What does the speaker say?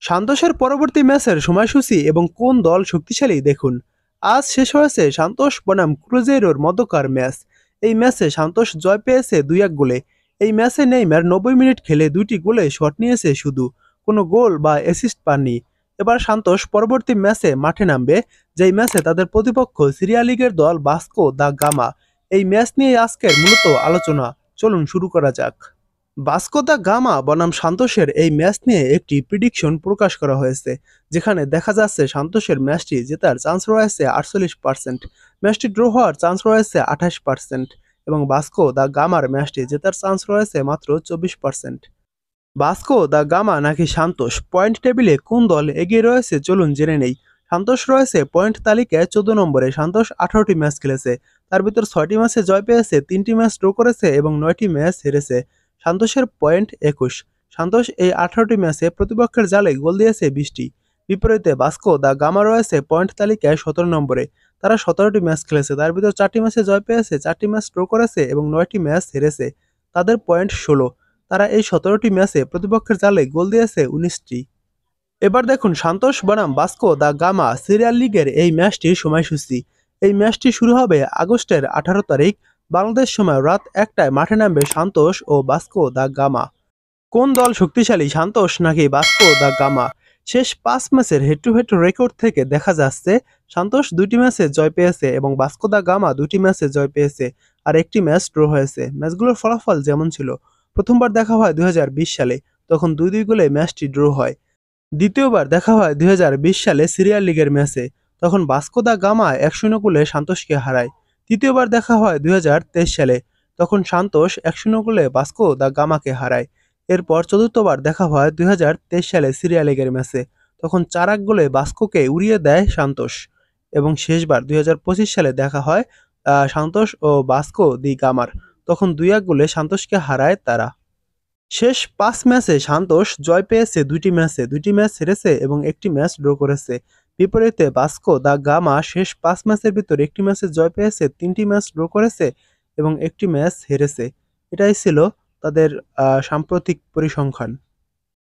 সান্তোসের পরবর্তী ম্যাচের সময়সূচি এবং কোন দল শক্তিশালী দেখুন। আজ শেষ হয়েছে সান্তোস বনাম ক্রুজেইরোর মধ্যকার ম্যাচ। এই ম্যাচে সান্তোস জয় পেয়েছে 2-1 গোলে। এই ম্যাচে নেইমার 90 মিনিট খেলে 2টি গোলে শট নিয়েছে শুধু, কোনো গোল বা অ্যাসিস্ট পাননি। এবার সান্তোস পরবর্তী ম্যাচে মাঠে নামবে, যেই ম্যাচে তাদের প্রতিপক্ষ সিরিয়া লিগের দল বাস্কো দা গামা। এই ম্যাচ নিয়ে আজকের মূলত আলোচনা, চলুন শুরু করা যাক। ভাস্কো দা গামা বনাম সান্তোসের এই ম্যাচ নিয়ে একটি প্রিডিকশন প্রকাশ করা হয়েছে, যেখানে দেখা যাচ্ছে সান্তোসের ম্যাচটি জেতার চান্স রয়েছে 48%, ম্যাচটি ড্র হওয়ার চান্স রয়েছে 28% এবং ভাস্কো দা গামার ম্যাচটি জেতার চান্স রয়েছে মাত্র 24%। ভাস্কো দা গামা নাকি সান্তোস, পয়েন্ট টেবিলে কোন দল এগিয়ে রয়েছে চলুন জেনে নেই। সান্তোস রয়েছে পয়েন্ট তালিকায় 14 নম্বরে। সান্তোস 18টি ম্যাচ খেলেছে, তার ভিতর 6টি ম্যাচে জয় পেয়েছে, 3টি ম্যাচ ড্র করেছে এবং 9টি ম্যাচ হেরেছে। সান্তোসের পয়েন্ট 21। সান্তোস এই 18টি ম্যাচে প্রতিপক্ষের জালে গোল দিয়েছে 20টি। বিপরীতে ভাস্কো দা গামা রয়েছে পয়েন্ট তালিকায় 17 নম্বরে। তারা 17টি ম্যাচ খেলেছে, তার ভিতর 4টি ম্যাচে জয় পেয়েছে, 4টি ম্যাচ ড্র করেছে এবং 9টি ম্যাচ হেরেছে। তাদের পয়েন্ট 16। তারা এই 17টি ম্যাচে প্রতিপক্ষের জালে গোল দিয়েছে 19টি। এবার দেখুন সান্তোস বনাম ভাস্কো দা গামা সিরিয়াল লিগের এই ম্যাচটির সময়সূচি। এই ম্যাচটি শুরু হবে আগস্টের 18 তারিখ, বাংলাদেশ সময় রাত 1টায় মাঠে নামবে সান্তোস ও ভাস্কো দা গামা। কোন দল শক্তিশালী, সান্তোস নাকি ভাস্কো দা গামা? শেষ 5 ম্যাচের হেড টু হেড রেকর্ড থেকে দেখা যাচ্ছে সান্তোস 2টি ম্যাচে জয় পেয়েছে এবং ভাস্কো দা গামা 2টি ম্যাচে জয় পেয়েছে আর একটি ম্যাচ ড্র হয়েছে। ম্যাচগুলোর ফলাফল যেমন ছিল, প্রথমবার দেখা হয় 2020 সালে, তখন 2-2 গোলে ম্যাচটি ড্র হয়। দ্বিতীয়বার দেখা হয় 2020 সালে সিরিয়াল লিগের ম্যাচে, তখন ভাস্কো দা গামা 1-0 গোলে সান্তোসকে হারায়। তৃতীয়বার দেখা হয় 2023 সালে, তখন সান্তোস 1-0 গোলে ভাস্কো দা গামাকে হারায়। এরপর চতুর্থবার দেখা হয় 2023 সালে সিরিয়া লিগের ম্যাচে, তখন 4-1 গোলে ভাস্কোকে উড়িয়ে দেয় সান্তোস। এবং শেষবার 2025 সালে দেখা হয় সান্তোস ও ভাস্কো দি গামার, তখন 2-1 গোলে সান্তোসকে হারায় তারা। শেষ 5 ম্যাচে সান্তোস জয় পেয়েছে 2টি ম্যাচে, 2টি ম্যাচ হেরেছে এবং একটি ম্যাচ ড্র করেছে। বিপরীতে ভাস্কো দা গামা শেষ 5 ম্যাচের ভিতর একটি ম্যাচে জয় পেয়েছে, 3টি ম্যাচ ড্র করেছে এবং একটি ম্যাচ হেরেছে। এটাই ছিল তাদের সাম্প্রতিক পরিসংখ্যান।